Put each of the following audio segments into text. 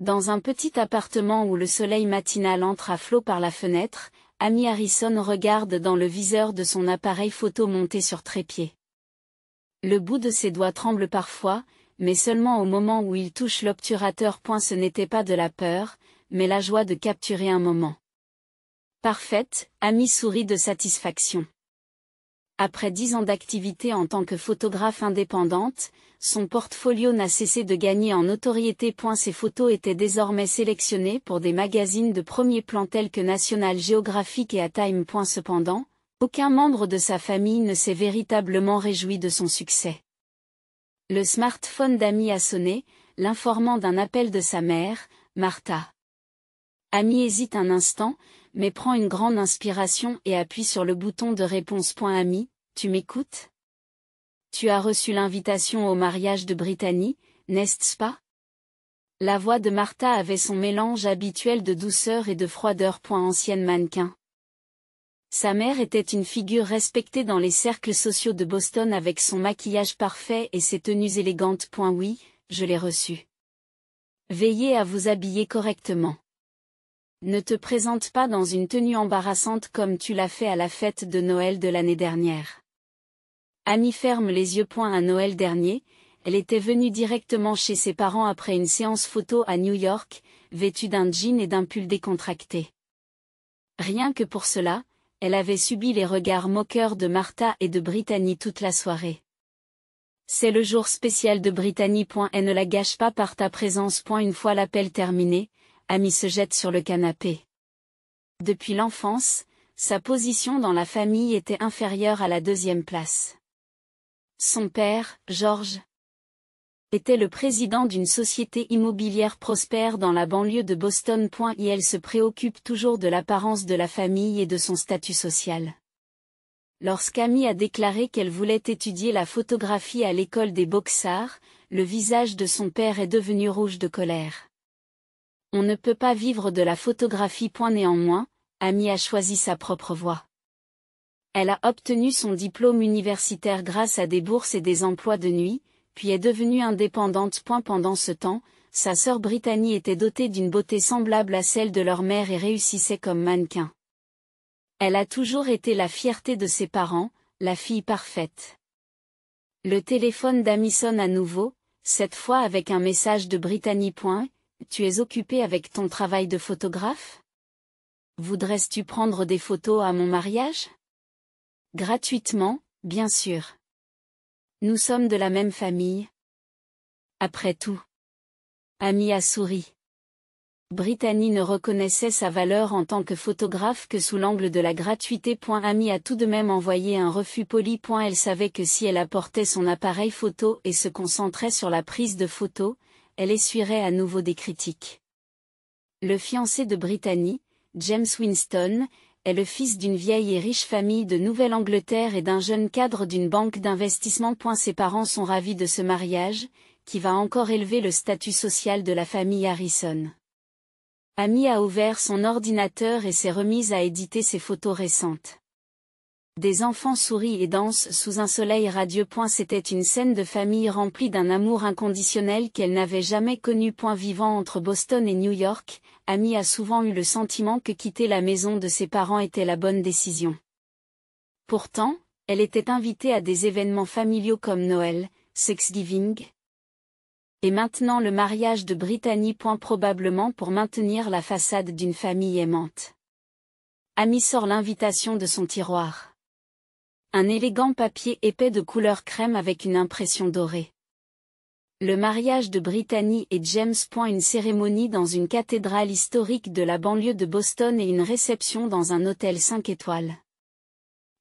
Dans un petit appartement où le soleil matinal entre à flot par la fenêtre, Amy Harrison regarde dans le viseur de son appareil photo monté sur trépied. Le bout de ses doigts tremble parfois, mais seulement au moment où il touche l'obturateur. Ce n'était pas de la peur, mais la joie de capturer un moment. Parfaite, Amy sourit de satisfaction. Après 10 ans d'activité en tant que photographe indépendante, son portfolio n'a cessé de gagner en notoriété. Ses photos étaient désormais sélectionnées pour des magazines de premier plan tels que National Geographic et A Time. Cependant, aucun membre de sa famille ne s'est véritablement réjoui de son succès. Le smartphone d'Amy a sonné, l'informant d'un appel de sa mère, Martha. Amy hésite un instant, mais prend une grande inspiration et appuie sur le bouton de réponse. Amy, tu m'écoutes? Tu as reçu l'invitation au mariage de Brittany, n'est-ce pas? La voix de Martha avait son mélange habituel de douceur et de froideur. Ancienne mannequin. Sa mère était une figure respectée dans les cercles sociaux de Boston avec son maquillage parfait et ses tenues élégantes. Oui, je l'ai reçue. Veillez à vous habiller correctement. Ne te présente pas dans une tenue embarrassante comme tu l'as fait à la fête de Noël de l'année dernière. Amy ferme les yeux. À Noël dernier, elle était venue directement chez ses parents après une séance photo à New York, vêtue d'un jean et d'un pull décontracté. Rien que pour cela, elle avait subi les regards moqueurs de Martha et de Brittany toute la soirée. C'est le jour spécial de Brittany. Et ne la gâche pas par ta présence. Une fois l'appel terminé, Amy se jette sur le canapé. Depuis l'enfance, sa position dans la famille était inférieure à la 2e place. Son père, George, était le président d'une société immobilière prospère dans la banlieue de Boston. Et elle se préoccupe toujours de l'apparence de la famille et de son statut social. Lorsqu'Amy a déclaré qu'elle voulait étudier la photographie à l'école des Beaux-Arts, le visage de son père est devenu rouge de colère. On ne peut pas vivre de la photographie. Néanmoins, Amy a choisi sa propre voie. Elle a obtenu son diplôme universitaire grâce à des bourses et des emplois de nuit, puis est devenue indépendante. Pendant ce temps, sa sœur Brittany était dotée d'une beauté semblable à celle de leur mère et réussissait comme mannequin. Elle a toujours été la fierté de ses parents, la fille parfaite. Le téléphone d'Amy sonne à nouveau, cette fois avec un message de Brittany. Tu es occupé avec ton travail de photographe? Voudrais-tu prendre des photos à mon mariage? Gratuitement, bien sûr. Nous sommes de la même famille. Après tout. Amy a souri. Brittany ne reconnaissait sa valeur en tant que photographe que sous l'angle de la gratuité. Amy a tout de même envoyé un refus poli. Elle savait que si elle apportait son appareil photo et se concentrait sur la prise de photos, elle essuierait à nouveau des critiques. Le fiancé de Brittany, James Winston, est le fils d'une vieille et riche famille de Nouvelle-Angleterre et d'un jeune cadre d'une banque d'investissement. Ses parents sont ravis de ce mariage, qui va encore élever le statut social de la famille Harrison. Amy a ouvert son ordinateur et s'est remise à éditer ses photos récentes. Des enfants sourient et dansent sous un soleil radieux. C'était une scène de famille remplie d'un amour inconditionnel qu'elle n'avait jamais connu. Vivant entre Boston et New York, Amy a souvent eu le sentiment que quitter la maison de ses parents était la bonne décision. Pourtant, elle était invitée à des événements familiaux comme Noël, Thanksgiving. Et maintenant le mariage de Brittany. Probablement pour maintenir la façade d'une famille aimante. Amy sort l'invitation de son tiroir. Un élégant papier épais de couleur crème avec une impression dorée. Le mariage de Brittany et James. Une cérémonie dans une cathédrale historique de la banlieue de Boston et une réception dans un hôtel 5 étoiles.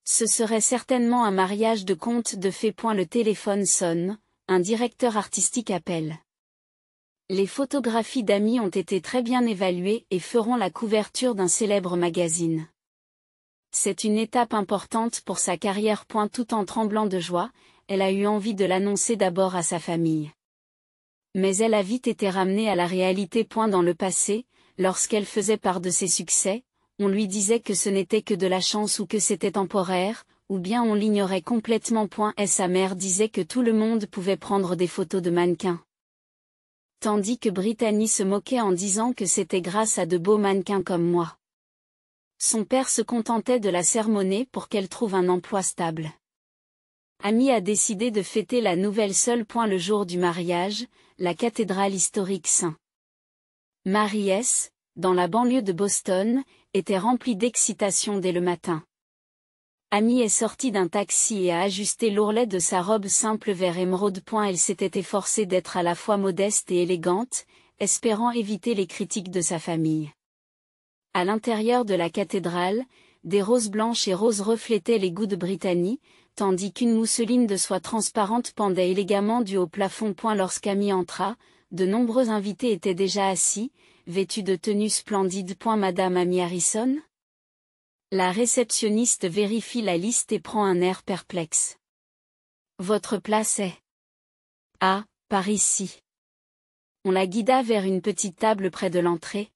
Ce serait certainement un mariage de conte de fées. Le téléphone sonne, un directeur artistique appelle. Les photographies d'Amy ont été très bien évaluées et feront la couverture d'un célèbre magazine. C'est une étape importante pour sa carrière. Tout en tremblant de joie, elle a eu envie de l'annoncer d'abord à sa famille. Mais elle a vite été ramenée à la réalité. Dans le passé, lorsqu'elle faisait part de ses succès, on lui disait que ce n'était que de la chance ou que c'était temporaire, ou bien on l'ignorait complètement. Et sa mère disait que tout le monde pouvait prendre des photos de mannequins. tandis que Brittany se moquait en disant que c'était grâce à de beaux mannequins comme moi. Son père se contentait de la sermonner pour qu'elle trouve un emploi stable. Amy a décidé de fêter la nouvelle seule point le jour du mariage, la cathédrale historique St. Mary's, dans la banlieue de Boston, était remplie d'excitation dès le matin. Amy est sortie d'un taxi et a ajusté l'ourlet de sa robe simple vers émeraude. Elle s'était efforcée d'être à la fois modeste et élégante, espérant éviter les critiques de sa famille. À l'intérieur de la cathédrale, des roses blanches et roses reflétaient les goûts de Brittany, tandis qu'une mousseline de soie transparente pendait élégamment du haut plafond. Lorsqu'Amy entra, de nombreux invités étaient déjà assis, vêtus de tenues splendides. Madame Amy Harrison? La réceptionniste vérifie la liste et prend un air perplexe. Votre place est... Ah, par ici. On la guida vers une petite table près de l'entrée.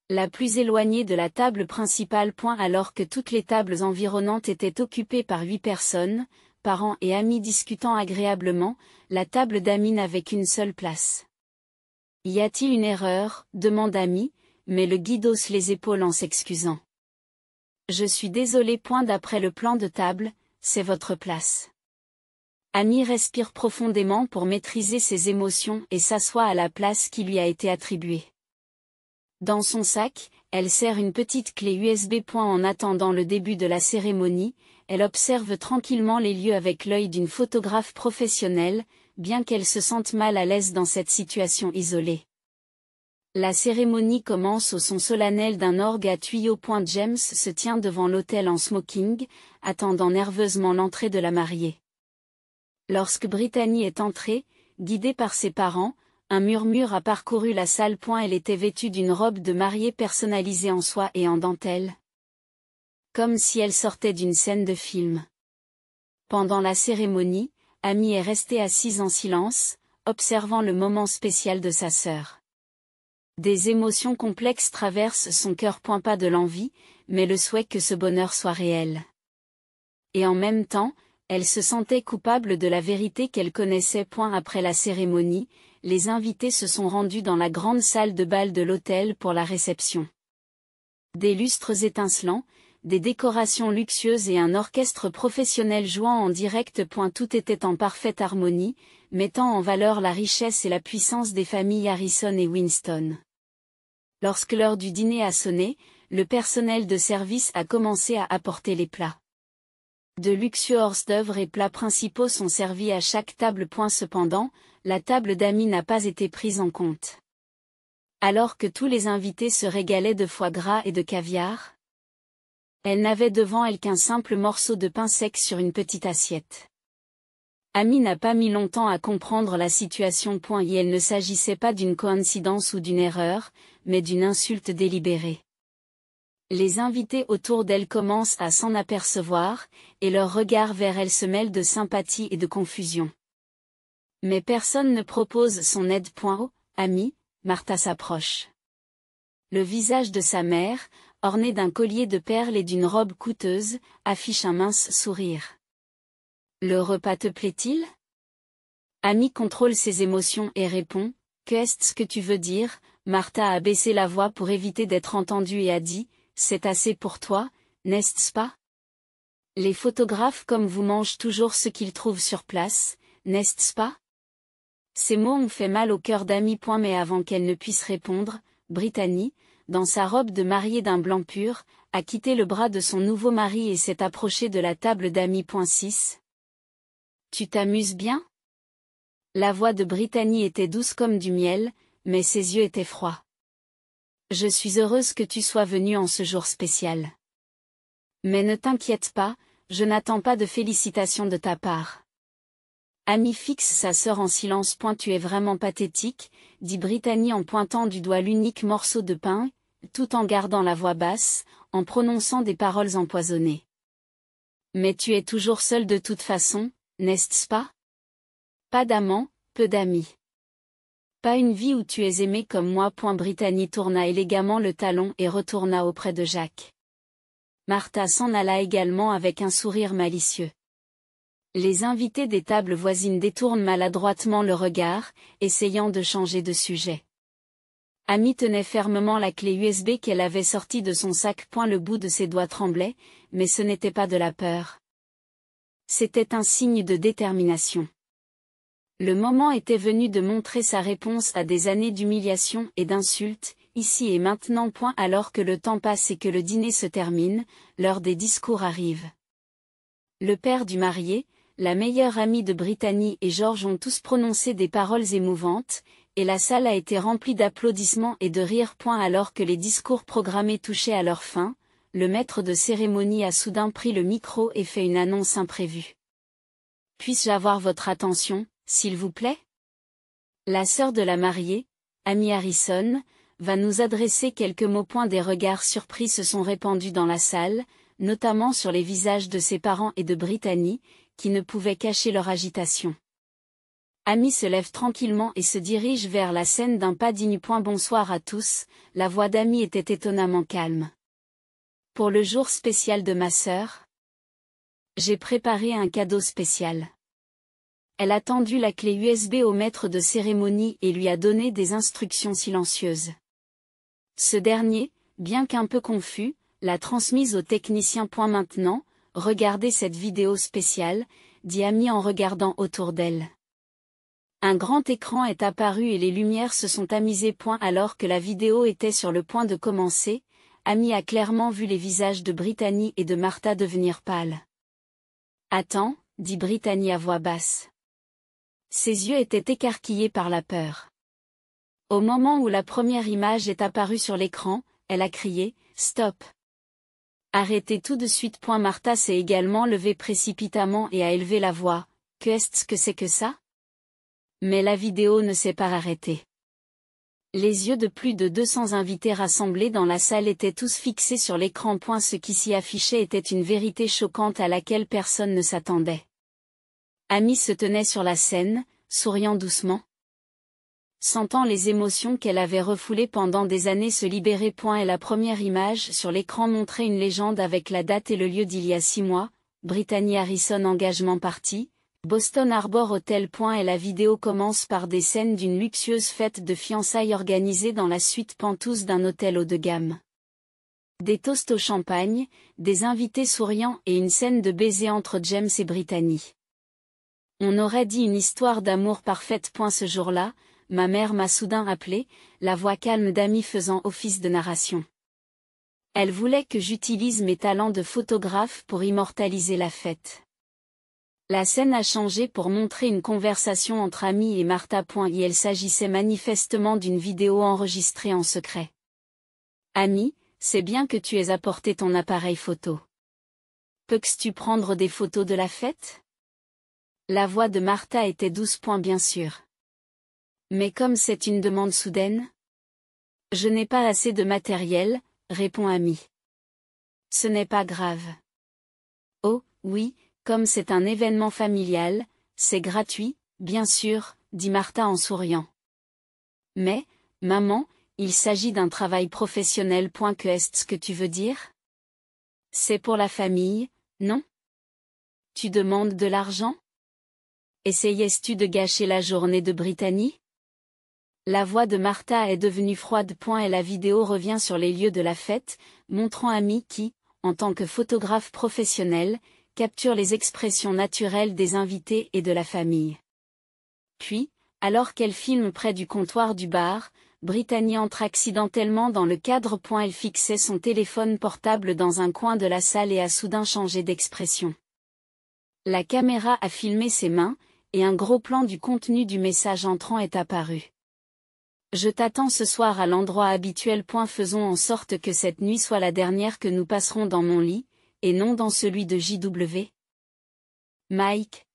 La plus éloignée de la table principale. Alors que toutes les tables environnantes étaient occupées par 8 personnes, parents et amis discutant agréablement, la table d'Amy n'avait qu'une seule place. Y a-t-il une erreur? Demande Amy, mais le guide hausse les épaules en s'excusant. Je suis désolé. D'après le plan de table, c'est votre place. Amy respire profondément pour maîtriser ses émotions et s'assoit à la place qui lui a été attribuée. Dans son sac, elle serre une petite clé USB. En attendant le début de la cérémonie, elle observe tranquillement les lieux avec l'œil d'une photographe professionnelle, bien qu'elle se sente mal à l'aise dans cette situation isolée. La cérémonie commence au son solennel d'un orgue à tuyaux. James se tient devant l'autel en smoking, attendant nerveusement l'entrée de la mariée. Lorsque Brittany est entrée, guidée par ses parents, un murmure a parcouru la salle. Elle était vêtue d'une robe de mariée personnalisée en soie et en dentelle. Comme si elle sortait d'une scène de film. Pendant la cérémonie, Amy est restée assise en silence, observant le moment spécial de sa sœur. Des émotions complexes traversent son cœur. Pas de l'envie, mais le souhait que ce bonheur soit réel. Et en même temps, elle se sentait coupable de la vérité qu'elle connaissait. Après la cérémonie, les invités se sont rendus dans la grande salle de bal de l'hôtel pour la réception. Des lustres étincelants, des décorations luxueuses et un orchestre professionnel jouant en direct. Tout était en parfaite harmonie, mettant en valeur la richesse et la puissance des familles Harrison et Winston. Lorsque l'heure du dîner a sonné, le personnel de service a commencé à apporter les plats. De luxueux hors-d'œuvre et plats principaux sont servis à chaque table. Cependant, la table d'Amy n'a pas été prise en compte. Alors que tous les invités se régalaient de foie gras et de caviar, elle n'avait devant elle qu'un simple morceau de pain sec sur une petite assiette. Amy n'a pas mis longtemps à comprendre la situation. Et il ne s'agissait pas d'une coïncidence ou d'une erreur, mais d'une insulte délibérée. Les invités autour d'elle commencent à s'en apercevoir, et leurs regards vers elle se mêlent de sympathie et de confusion. Mais personne ne propose son aide. Oh, Amy, Martha s'approche. Le visage de sa mère, orné d'un collier de perles et d'une robe coûteuse, affiche un mince sourire. Le repas te plaît-il? Amy contrôle ses émotions et répond, qu'est-ce que tu veux dire? Martha a baissé la voix pour éviter d'être entendue et a dit, c'est assez pour toi, n'est-ce pas? Les photographes comme vous mangent toujours ce qu'ils trouvent sur place, n'est-ce pas? Ces mots ont fait mal au cœur d'Amy. Mais avant qu'elle ne puisse répondre, Brittany, dans sa robe de mariée d'un blanc pur, a quitté le bras de son nouveau mari et s'est approchée de la table d'Amy. 6. Tu t'amuses bien? La voix de Brittany était douce comme du miel, mais ses yeux étaient froids. Je suis heureuse que tu sois venue en ce jour spécial. Mais ne t'inquiète pas, je n'attends pas de félicitations de ta part. Amy fixe sa sœur en silence. Tu es vraiment pathétique, dit Brittany en pointant du doigt l'unique morceau de pain, tout en gardant la voix basse, en prononçant des paroles empoisonnées. Mais tu es toujours seule de toute façon, n'est-ce pas? Pas d'amant, peu d'amis. Pas une vie où tu es aimée comme moi. Brittany tourna élégamment le talon et retourna auprès de Jacques. Martha s'en alla également avec un sourire malicieux. Les invités des tables voisines détournent maladroitement le regard, essayant de changer de sujet. Amy tenait fermement la clé USB qu'elle avait sortie de son sac. Le bout de ses doigts tremblait, mais ce n'était pas de la peur. C'était un signe de détermination. Le moment était venu de montrer sa réponse à des années d'humiliation et d'insultes, ici et maintenant. Alors que le temps passe et que le dîner se termine, l'heure des discours arrive. Le père du marié, la meilleure amie de Brittany et George ont tous prononcé des paroles émouvantes, et la salle a été remplie d'applaudissements et de rires. Alors que les discours programmés touchaient à leur fin, le maître de cérémonie a soudain pris le micro et fait une annonce imprévue. « Puis-je avoir votre attention, s'il vous plaît ? La sœur de la mariée, Amy Harrison, va nous adresser quelques mots. Des regards surpris se sont répandus dans la salle, notamment sur les visages de ses parents et de Brittany, qui ne pouvaient cacher leur agitation. Amy se lève tranquillement et se dirige vers la scène d'un pas digne. Bonsoir à tous, la voix d'Amy était étonnamment calme. Pour le jour spécial de ma sœur, j'ai préparé un cadeau spécial. Elle a tendu la clé USB au maître de cérémonie et lui a donné des instructions silencieuses. Ce dernier, bien qu'un peu confus, l'a transmise au technicien. Maintenant, regardez cette vidéo spéciale, dit Amy en regardant autour d'elle. Un grand écran est apparu et les lumières se sont tamisées. Alors que la vidéo était sur le point de commencer, Amy a clairement vu les visages de Brittany et de Martha devenir pâles. « Attends, » dit Brittany à voix basse. Ses yeux étaient écarquillés par la peur. Au moment où la première image est apparue sur l'écran, elle a crié « Stop !» Arrêtez tout de suite. Martha s'est également levée précipitamment et a élevé la voix. « Qu'est-ce que c'est que ça ?» Mais la vidéo ne s'est pas arrêtée. Les yeux de plus de 200 invités rassemblés dans la salle étaient tous fixés sur l'écran. Ce qui s'y affichait était une vérité choquante à laquelle personne ne s'attendait. Amy se tenait sur la scène, souriant doucement. Sentant les émotions qu'elle avait refoulées pendant des années se libérer. Et la première image sur l'écran montrait une légende avec la date et le lieu d'il y a 6 mois, Brittany Harrison engagement party, Boston Harbor Hotel. Et la vidéo commence par des scènes d'une luxueuse fête de fiançailles organisée dans la suite Penthouse d'un hôtel haut de gamme. Des toasts au champagne, des invités souriants et une scène de baiser entre James et Brittany. On aurait dit une histoire d'amour parfaite. Ce jour-là, ma mère m'a soudain appelé, la voix calme d'Amy faisant office de narration. Elle voulait que j'utilise mes talents de photographe pour immortaliser la fête. La scène a changé pour montrer une conversation entre Amy et Martha. Et il s'agissait manifestement d'une vidéo enregistrée en secret. Amy, c'est bien que tu aies apporté ton appareil photo. Peux-tu prendre des photos de la fête ? La voix de Martha était douce. Bien sûr. Mais comme c'est une demande soudaine ? Je n'ai pas assez de matériel, répond Amy. Ce n'est pas grave. Oh, oui, comme c'est un événement familial, c'est gratuit, bien sûr, dit Martha en souriant. Mais, maman, il s'agit d'un travail professionnel. Que est-ce que tu veux dire ? C'est pour la famille, non ? Tu demandes de l'argent ? Essayais-tu de gâcher la journée de Brittany ? La voix de Martha est devenue froide. Et la vidéo revient sur les lieux de la fête, montrant Amy qui, en tant que photographe professionnel, capture les expressions naturelles des invités et de la famille. Puis, alors qu'elle filme près du comptoir du bar, Brittany entre accidentellement dans le cadre. Elle fixait son téléphone portable dans un coin de la salle et a soudain changé d'expression. La caméra a filmé ses mains, et un gros plan du contenu du message entrant est apparu. Je t'attends ce soir à l'endroit habituel. Faisons en sorte que cette nuit soit la dernière que nous passerons dans mon lit, et non dans celui de JW. Mike.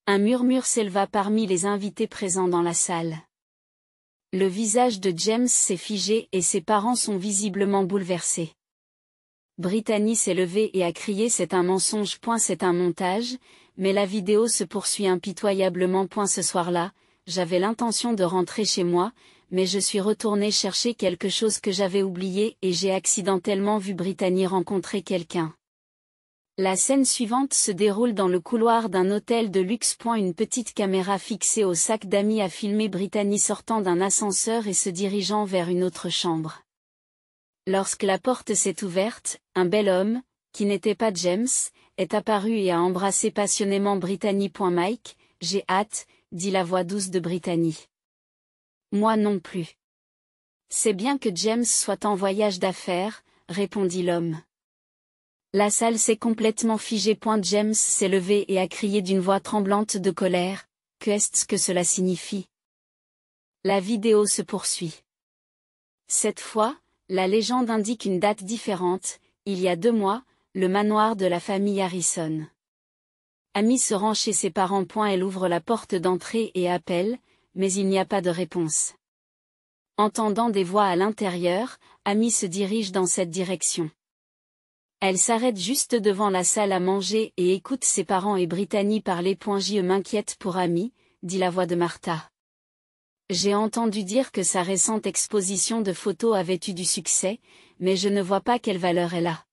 Un murmure s'éleva parmi les invités présents dans la salle. Le visage de James s'est figé et ses parents sont visiblement bouleversés. Brittany s'est levée et a crié « C'est un mensonge. C'est un montage », mais la vidéo se poursuit impitoyablement. Ce soir-là, j'avais l'intention de rentrer chez moi, mais je suis retournée chercher quelque chose que j'avais oublié et j'ai accidentellement vu Brittany rencontrer quelqu'un. La scène suivante se déroule dans le couloir d'un hôtel de luxe. Une petite caméra fixée au sac d'Amy a filmé Brittany sortant d'un ascenseur et se dirigeant vers une autre chambre. Lorsque la porte s'est ouverte, un bel homme, qui n'était pas James, est apparu et a embrassé passionnément Brittany. Mike, j'ai hâte, dit la voix douce de Brittany. Moi non plus. C'est bien que James soit en voyage d'affaires, répondit l'homme. La salle s'est complètement figée. James s'est levé et a crié d'une voix tremblante de colère. Qu'est-ce que cela signifie? La vidéo se poursuit. Cette fois, la légende indique une date différente, il y a 2 mois, le manoir de la famille Harrison. Amy se rend chez ses parents. Elle ouvre la porte d'entrée et appelle, mais il n'y a pas de réponse. Entendant des voix à l'intérieur, Amy se dirige dans cette direction. Elle s'arrête juste devant la salle à manger et écoute ses parents et Brittany parler. Je m'inquiète pour Amy, dit la voix de Martha. J'ai entendu dire que sa récente exposition de photos avait eu du succès, mais je ne vois pas quelle valeur elle a.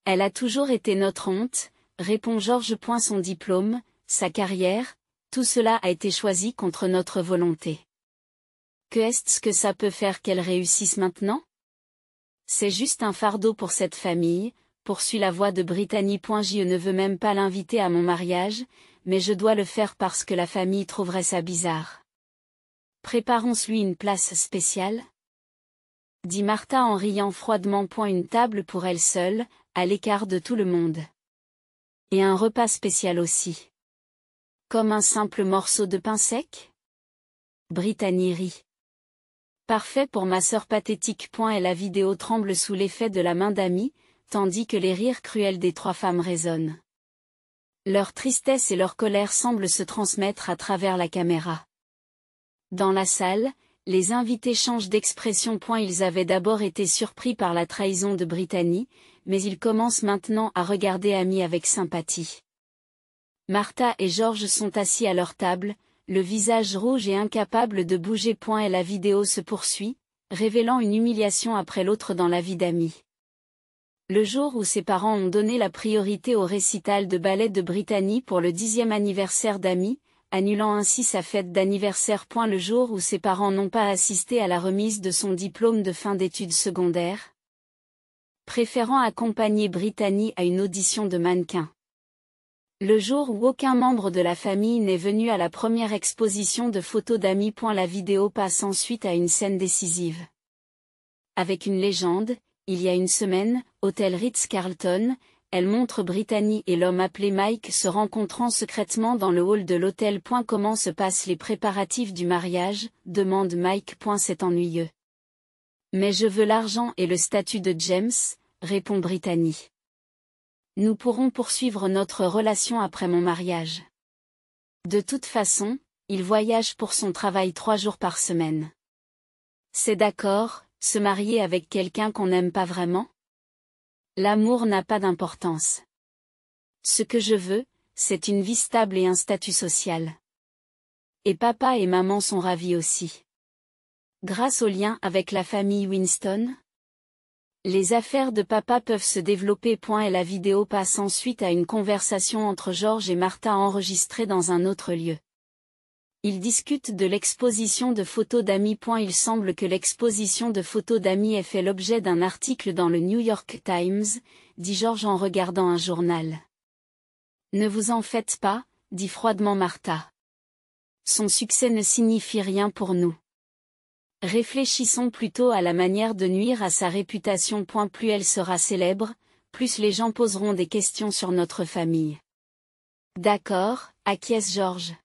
Elle a toujours été notre honte, répond George. Son diplôme, sa carrière, tout cela a été choisi contre notre volonté. Qu'est-ce que ça peut faire qu'elle réussisse maintenant? C'est juste un fardeau pour cette famille, poursuit la voix de Brittany. Je ne veux même pas l'inviter à mon mariage, mais je dois le faire parce que la famille trouverait ça bizarre. Préparons-lui une place spéciale? Dit Martha en riant froidement. Une table pour elle seule, à l'écart de tout le monde. Et un repas spécial aussi. Comme un simple morceau de pain sec? Brittany rit. Parfait pour ma sœur pathétique. Et la vidéo tremble sous l'effet de la main d'Amy, tandis que les rires cruels des 3 femmes résonnent. Leur tristesse et leur colère semblent se transmettre à travers la caméra. Dans la salle, les invités changent d'expression. Ils avaient d'abord été surpris par la trahison de Brittany, mais ils commencent maintenant à regarder Amy avec sympathie. Martha et George sont assis à leur table, le visage rouge et incapable de bouger. Et la vidéo se poursuit, révélant une humiliation après l'autre dans la vie d'Amy. Le jour où ses parents ont donné la priorité au récital de ballet de Brittany pour le 10e anniversaire d'Amy, annulant ainsi sa fête d'anniversaire. Le jour où ses parents n'ont pas assisté à la remise de son diplôme de fin d'études secondaires, préférant accompagner Brittany à une audition de mannequin. Le jour où aucun membre de la famille n'est venu à la première exposition de photos d'Amy. La vidéo passe ensuite à une scène décisive. Avec une légende, il y a une semaine, hôtel Ritz-Carlton, elle montre Brittany et l'homme appelé Mike se rencontrant secrètement dans le hall de l'hôtel. Comment se passent les préparatifs du mariage, demande Mike. C'est ennuyeux. Mais je veux l'argent et le statut de James, répond Brittany. Nous pourrons poursuivre notre relation après mon mariage. De toute façon, il voyage pour son travail 3 jours par semaine. C'est d'accord, se marier avec quelqu'un qu'on n'aime pas vraiment? L'amour n'a pas d'importance. Ce que je veux, c'est une vie stable et un statut social. Et papa et maman sont ravis aussi. Grâce au lien avec la famille Winston, les affaires de papa peuvent se développer. Et la vidéo passe ensuite à une conversation entre George et Martha enregistrée dans un autre lieu. Ils discutent de l'exposition de photos d'Amy. Il semble que l'exposition de photos d'Amy ait fait l'objet d'un article dans le New York Times, dit George en regardant un journal. Ne vous en faites pas, dit froidement Martha. Son succès ne signifie rien pour nous. Réfléchissons plutôt à la manière de nuire à sa réputation. Plus elle sera célèbre, plus les gens poseront des questions sur notre famille. D'accord, acquiesce George.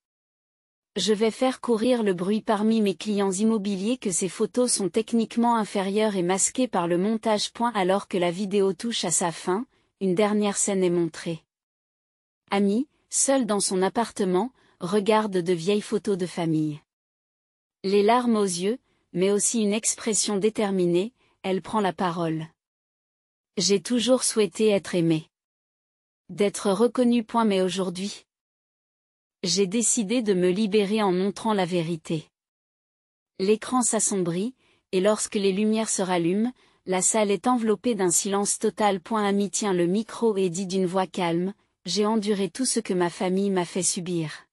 Je vais faire courir le bruit parmi mes clients immobiliers que ces photos sont techniquement inférieures et masquées par le montage. Alors que la vidéo touche à sa fin, une dernière scène est montrée. Amy, seule dans son appartement, regarde de vieilles photos de famille. Les larmes aux yeux, mais aussi une expression déterminée, elle prend la parole. J'ai toujours souhaité être aimée. D'être reconnue. Mais aujourd'hui, j'ai décidé de me libérer en montrant la vérité. L'écran s'assombrit, et lorsque les lumières se rallument, la salle est enveloppée d'un silence total. Ami tient le micro et dit d'une voix calme, j'ai enduré tout ce que ma famille m'a fait subir.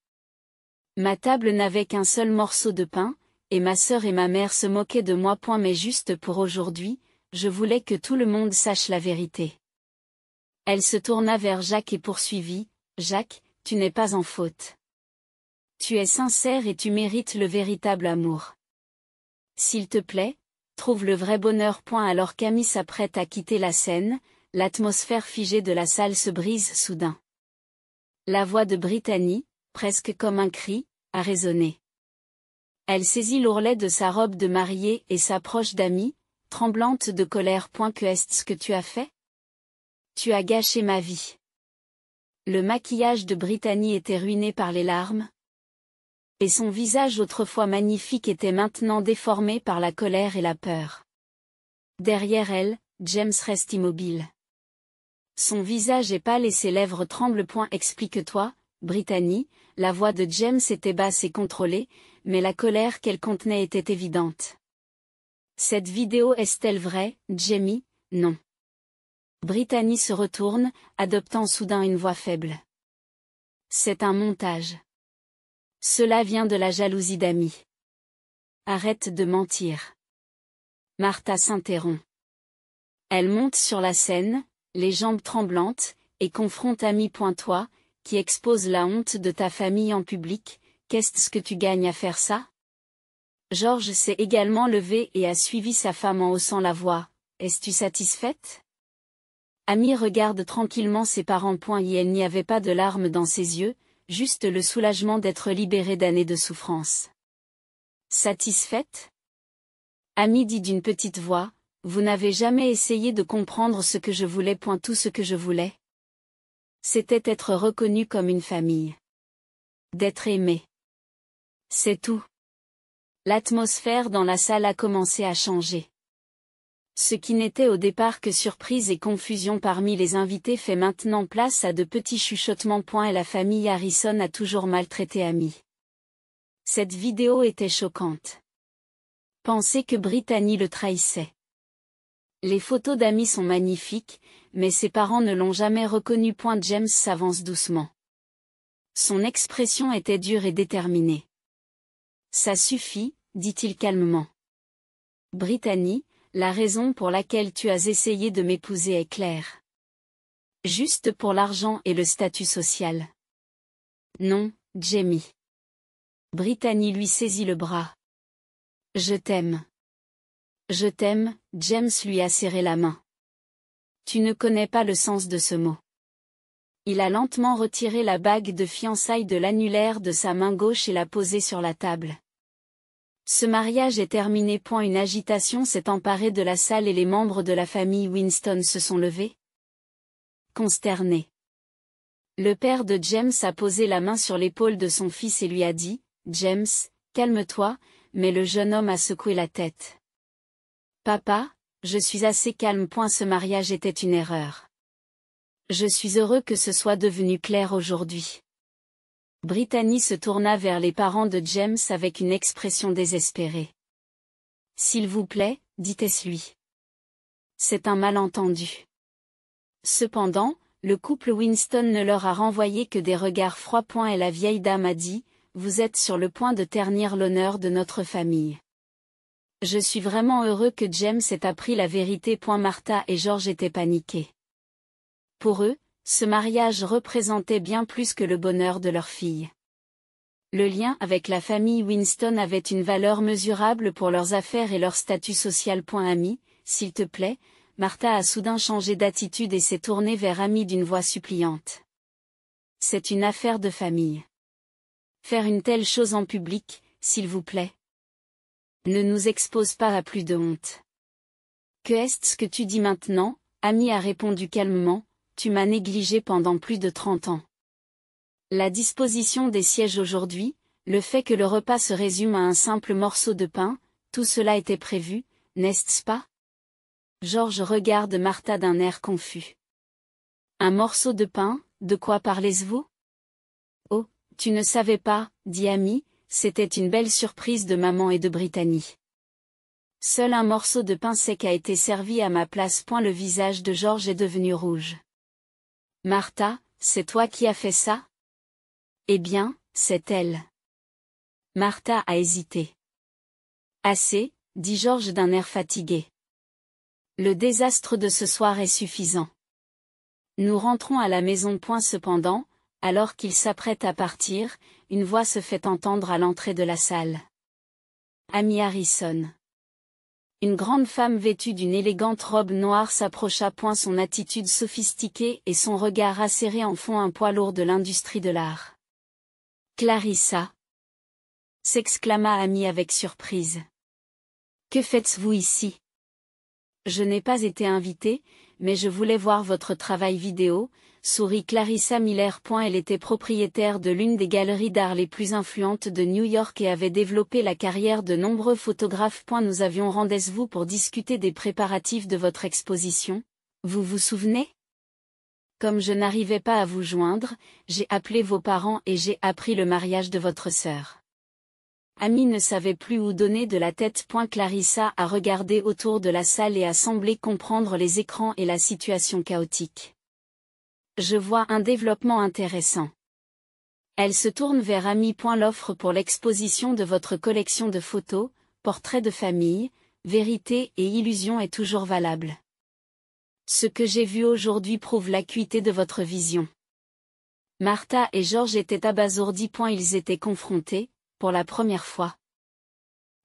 Ma table n'avait qu'un seul morceau de pain, et ma sœur et ma mère se moquaient de moi. Mais juste pour aujourd'hui, je voulais que tout le monde sache la vérité. Elle se tourna vers Jacques et poursuivit, Jacques, tu n'es pas en faute. Tu es sincère et tu mérites le véritable amour. S'il te plaît, trouve le vrai bonheur. Alors qu'Amy s'apprête à quitter la scène, l'atmosphère figée de la salle se brise soudain. La voix de Brittany, presque comme un cri, a résonné. Elle saisit l'ourlet de sa robe de mariée et s'approche d'Amy, tremblante de colère. Que est-ce que tu as fait? Tu as gâché ma vie. Le maquillage de Brittany était ruiné par les larmes. Et son visage autrefois magnifique était maintenant déformé par la colère et la peur. Derrière elle, James reste immobile. Son visage est pâle et ses lèvres tremblent. Explique-toi, Brittany, la voix de James était basse et contrôlée, mais la colère qu'elle contenait était évidente. Cette vidéo est-elle vraie, Jamie? Non. Brittany se retourne, adoptant soudain une voix faible. C'est un montage. Cela vient de la jalousie d'Amy. Arrête de mentir. Martha s'interrompt. Elle monte sur la scène, les jambes tremblantes, et confronte Amy. Toi, qui expose la honte de ta famille en public, qu'est-ce que tu gagnes à faire ça? George s'est également levé et a suivi sa femme en haussant la voix. Es-tu satisfaite? Amy regarde tranquillement ses parents. Et elle n'y avait pas de larmes dans ses yeux, juste le soulagement d'être libérée d'années de souffrance. Satisfaite? Amy dit d'une petite voix, vous n'avez jamais essayé de comprendre ce que je voulais. Tout ce que je voulais, c'était être reconnue comme une famille. D'être aimée. C'est tout. L'atmosphère dans la salle a commencé à changer. Ce qui n'était au départ que surprise et confusion parmi les invités fait maintenant place à de petits chuchotements. Et la famille Harrison a toujours maltraité Amy. Cette vidéo était choquante. Pensez que Brittany le trahissait. Les photos d'Amy sont magnifiques, mais ses parents ne l'ont jamais reconnu. James s'avance doucement. Son expression était dure et déterminée. Ça suffit, dit-il calmement. Brittany, la raison pour laquelle tu as essayé de m'épouser est claire. Juste pour l'argent et le statut social. Non, Jamie. Brittany lui saisit le bras. Je t'aime. Je t'aime, James lui a serré la main. Tu ne connais pas le sens de ce mot. Il a lentement retiré la bague de fiançailles de l'annulaire de sa main gauche et l'a posée sur la table. Ce mariage est terminé. Une agitation s'est emparée de la salle et les membres de la famille Winston se sont levés. Consternés. Le père de James a posé la main sur l'épaule de son fils et lui a dit, James, calme-toi, mais le jeune homme a secoué la tête. Papa, je suis assez calme. Ce mariage était une erreur. Je suis heureux que ce soit devenu clair aujourd'hui. Brittany se tourna vers les parents de James avec une expression désespérée. S'il vous plaît, dites-lui. C'est un malentendu. Cependant, le couple Winston ne leur a renvoyé que des regards froids. Et la vieille dame a dit, vous êtes sur le point de ternir l'honneur de notre famille. Je suis vraiment heureux que James ait appris la vérité. Martha et George étaient paniqués. Pour eux, ce mariage représentait bien plus que le bonheur de leur fille. Le lien avec la famille Winston avait une valeur mesurable pour leurs affaires et leur statut social. Amy, s'il te plaît, Martha a soudain changé d'attitude et s'est tournée vers Amy d'une voix suppliante. C'est une affaire de famille. Faire une telle chose en public, s'il vous plaît. Ne nous expose pas à plus de honte. Que est-ce que tu dis maintenant? Amy a répondu calmement, tu m'as négligé pendant plus de 30 ans. La disposition des sièges aujourd'hui, le fait que le repas se résume à un simple morceau de pain, tout cela était prévu, n'est-ce pas? George regarde Martha d'un air confus. Un morceau de pain, de quoi parlez-vous? Oh, tu ne savais pas, dit Amy, c'était une belle surprise de maman et de Brittany. Seul un morceau de pain sec a été servi à ma place. Le visage de George est devenu rouge. Martha, c'est toi qui as fait ça? Eh bien, c'est elle. Martha a hésité. Assez, dit George d'un air fatigué. Le désastre de ce soir est suffisant. Nous rentrons à la maison. Cependant, alors qu'il s'apprête à partir, une voix se fait entendre à l'entrée de la salle. Amy Harrison. Une grande femme vêtue d'une élégante robe noire s'approcha. Son attitude sophistiquée et son regard acéré en font un poids lourd de l'industrie de l'art. Clarissa, s'exclama Amy avec surprise. Que faites-vous ici? Je n'ai pas été invitée, mais je voulais voir votre travail vidéo, sourit Clarissa Miller. Elle était propriétaire de l'une des galeries d'art les plus influentes de New York et avait développé la carrière de nombreux photographes. Nous avions rendez-vous pour discuter des préparatifs de votre exposition, vous vous souvenez? Comme je n'arrivais pas à vous joindre, j'ai appelé vos parents et j'ai appris le mariage de votre sœur. Amy ne savait plus où donner de la tête. Clarissa a regardé autour de la salle et a semblé comprendre les écrans et la situation chaotique. Je vois un développement intéressant. Elle se tourne vers Amy. L'offre pour l'exposition de votre collection de photos, portraits de famille, vérité et illusion est toujours valable. Ce que j'ai vu aujourd'hui prouve l'acuité de votre vision. Martha et George étaient abasourdis. Ils étaient confrontés, pour la première fois,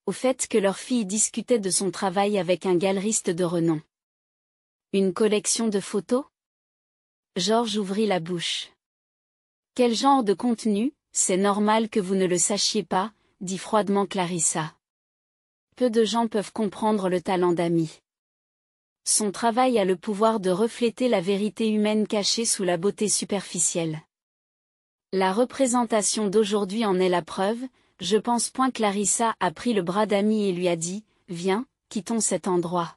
au fait que leur fille discutait de son travail avec un galeriste de renom. Une collection de photos? George ouvrit la bouche. Quel genre de contenu? C'est normal que vous ne le sachiez pas, dit froidement Clarissa. Peu de gens peuvent comprendre le talent d'Amy. Son travail a le pouvoir de refléter la vérité humaine cachée sous la beauté superficielle. La représentation d'aujourd'hui en est la preuve, je pense. Clarissa a pris le bras d'Amy et lui a dit, viens, quittons cet endroit.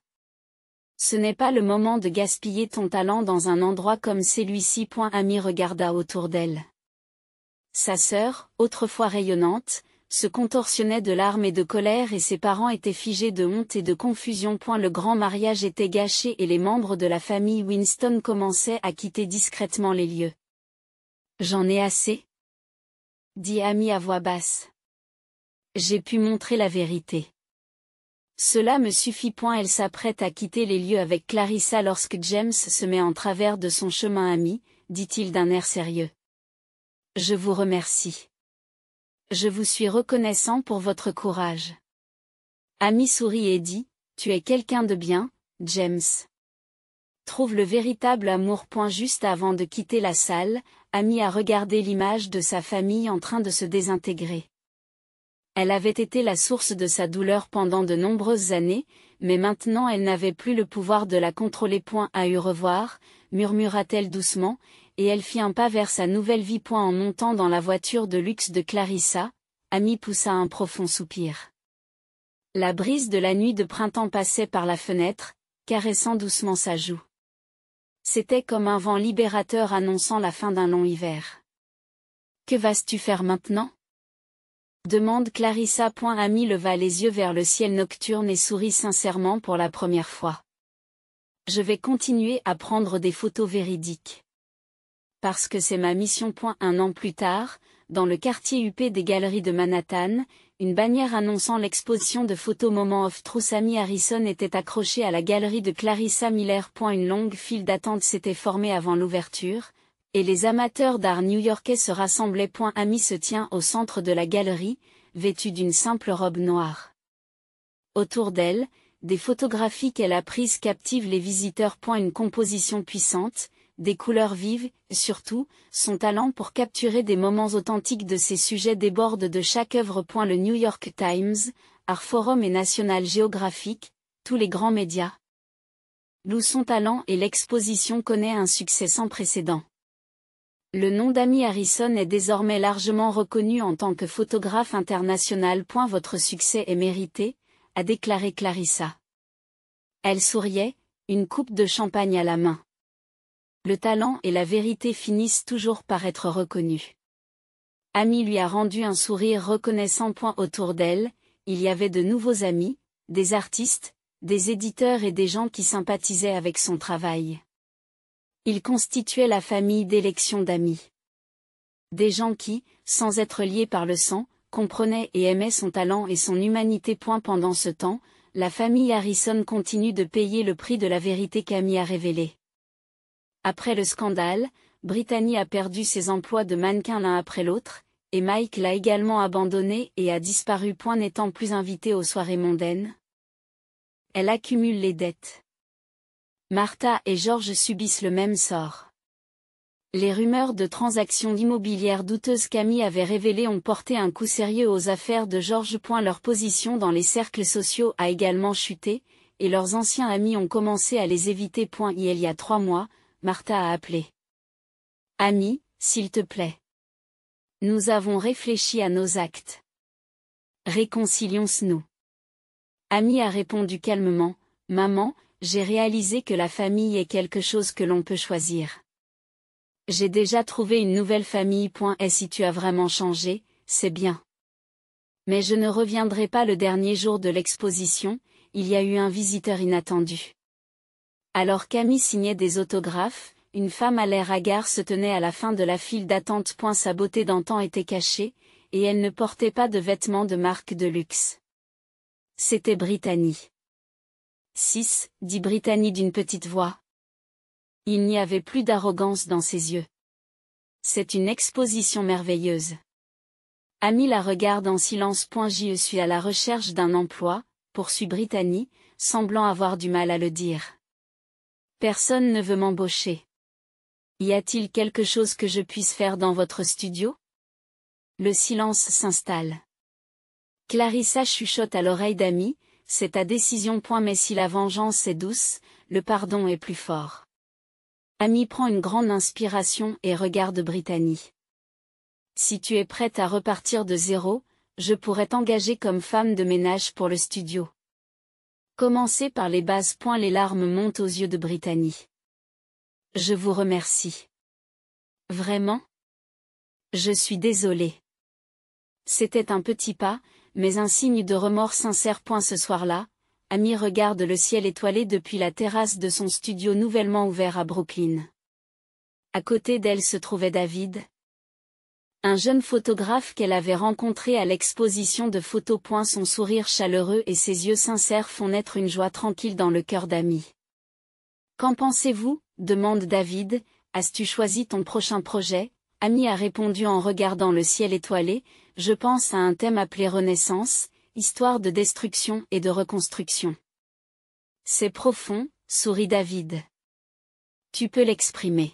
Ce n'est pas le moment de gaspiller ton talent dans un endroit comme celui-ci. Amy regarda autour d'elle. Sa sœur, autrefois rayonnante, se contorsionnait de larmes et de colère et ses parents étaient figés de honte et de confusion. Le grand mariage était gâché et les membres de la famille Winston commençaient à quitter discrètement les lieux. J'en ai assez, dit Amy à voix basse. J'ai pu montrer la vérité. Cela me suffit. Elle s'apprête à quitter les lieux avec Clarissa lorsque James se met en travers de son chemin. Amy, dit-il d'un air sérieux. Je vous remercie. Je vous suis reconnaissant pour votre courage. Amy sourit et dit, tu es quelqu'un de bien, James. Trouve le véritable amour. Juste avant de quitter la salle, Amy a regardé l'image de sa famille en train de se désintégrer. Elle avait été la source de sa douleur pendant de nombreuses années, mais maintenant elle n'avait plus le pouvoir de la contrôler. À eu revoir, murmura-t-elle doucement, et elle fit un pas vers sa nouvelle vie. En montant dans la voiture de luxe de Clarissa, Amy poussa un profond soupir. La brise de la nuit de printemps passait par la fenêtre, caressant doucement sa joue. C'était comme un vent libérateur annonçant la fin d'un long hiver. Que vas-tu faire maintenant? Demande Clarissa. Amy leva les yeux vers le ciel nocturne et sourit sincèrement pour la première fois. Je vais continuer à prendre des photos véridiques. Parce que c'est ma mission. Un an plus tard, dans le quartier huppé des galeries de Manhattan, une bannière annonçant l'exposition de photos Moment of Truth Amy Harrison était accrochée à la galerie de Clarissa Miller. Une longue file d'attente s'était formée avant l'ouverture, et les amateurs d'art new-yorkais se rassemblaient. Amy se tient au centre de la galerie, vêtue d'une simple robe noire. Autour d'elle, des photographies qu'elle a prises captivent les visiteurs. Une composition puissante, des couleurs vives, surtout, son talent pour capturer des moments authentiques de ses sujets déborde de chaque œuvre. Le New York Times, Art Forum et National Geographic, tous les grands médias louent son talent et l'exposition connaît un succès sans précédent. Le nom d'Amy Harrison est désormais largement reconnu en tant que photographe international. Votre succès est mérité, a déclaré Clarissa. Elle souriait, une coupe de champagne à la main. Le talent et la vérité finissent toujours par être reconnus. Amy lui a rendu un sourire reconnaissant. Autour d'elle, il y avait de nouveaux amis, des artistes, des éditeurs et des gens qui sympathisaient avec son travail. Il constituait la famille d'élection d'amis. Des gens qui, sans être liés par le sang, comprenaient et aimaient son talent et son humanité. Pendant ce temps, la famille Harrison continue de payer le prix de la vérité qu'Amy a révélée. Après le scandale, Brittany a perdu ses emplois de mannequin l'un après l'autre, et Mike l'a également abandonné et a disparu. N'étant plus invité aux soirées mondaines. Elle accumule les dettes. Martha et George subissent le même sort. Les rumeurs de transactions immobilières douteuses qu'Amy avait révélées ont porté un coup sérieux aux affaires de George. Leur position dans les cercles sociaux a également chuté, et leurs anciens amis ont commencé à les éviter. Il y a 3 mois, Martha a appelé. Amy, s'il te plaît. Nous avons réfléchi à nos actes. Réconcilions-nous. Amy a répondu calmement, Maman, j'ai réalisé que la famille est quelque chose que l'on peut choisir. J'ai déjà trouvé une nouvelle famille. Et si tu as vraiment changé, c'est bien. Mais je ne reviendrai pas le dernier jour de l'exposition, il y a eu un visiteur inattendu. Alors qu'Amy signait des autographes, une femme à l'air hagard se tenait à la fin de la file d'attente. Sa beauté d'antan était cachée, et elle ne portait pas de vêtements de marque de luxe. C'était Brittany. 6, dit Brittany d'une petite voix. Il n'y avait plus d'arrogance dans ses yeux. C'est une exposition merveilleuse. Amy la regarde en silence. Je suis à la recherche d'un emploi, poursuit Brittany, semblant avoir du mal à le dire. Personne ne veut m'embaucher. Y a-t-il quelque chose que je puisse faire dans votre studio? Le silence s'installe. Clarissa chuchote à l'oreille d'Amy, c'est ta décision. Mais si la vengeance est douce, le pardon est plus fort. Amy prend une grande inspiration et regarde Brittany. Si tu es prête à repartir de zéro, je pourrais t'engager comme femme de ménage pour le studio. Commencez par les bases. Les larmes montent aux yeux de Brittany. Je vous remercie. Vraiment? Je suis désolée. C'était un petit pas, mais un signe de remords sincère. Ce soir-là, Amy regarde le ciel étoilé depuis la terrasse de son studio nouvellement ouvert à Brooklyn. À côté d'elle se trouvait David, un jeune photographe qu'elle avait rencontré à l'exposition de photos. Son sourire chaleureux et ses yeux sincères font naître une joie tranquille dans le cœur d'Amy. Qu'en pensez-vous? Demande David. As-tu choisi ton prochain projet? Amy a répondu en regardant le ciel étoilé. Je pense à un thème appelé Renaissance, histoire de destruction et de reconstruction. C'est profond, sourit David. Tu peux l'exprimer.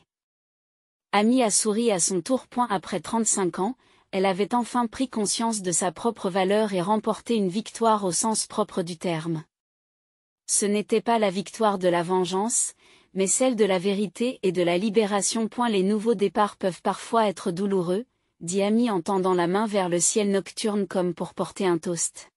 Amy a souri à son tour. Après 35 ans, elle avait enfin pris conscience de sa propre valeur et remporté une victoire au sens propre du terme. Ce n'était pas la victoire de la vengeance, mais celle de la vérité et de la libération. Les nouveaux départs peuvent parfois être douloureux, dit Amy en tendant la main vers le ciel nocturne comme pour porter un toast.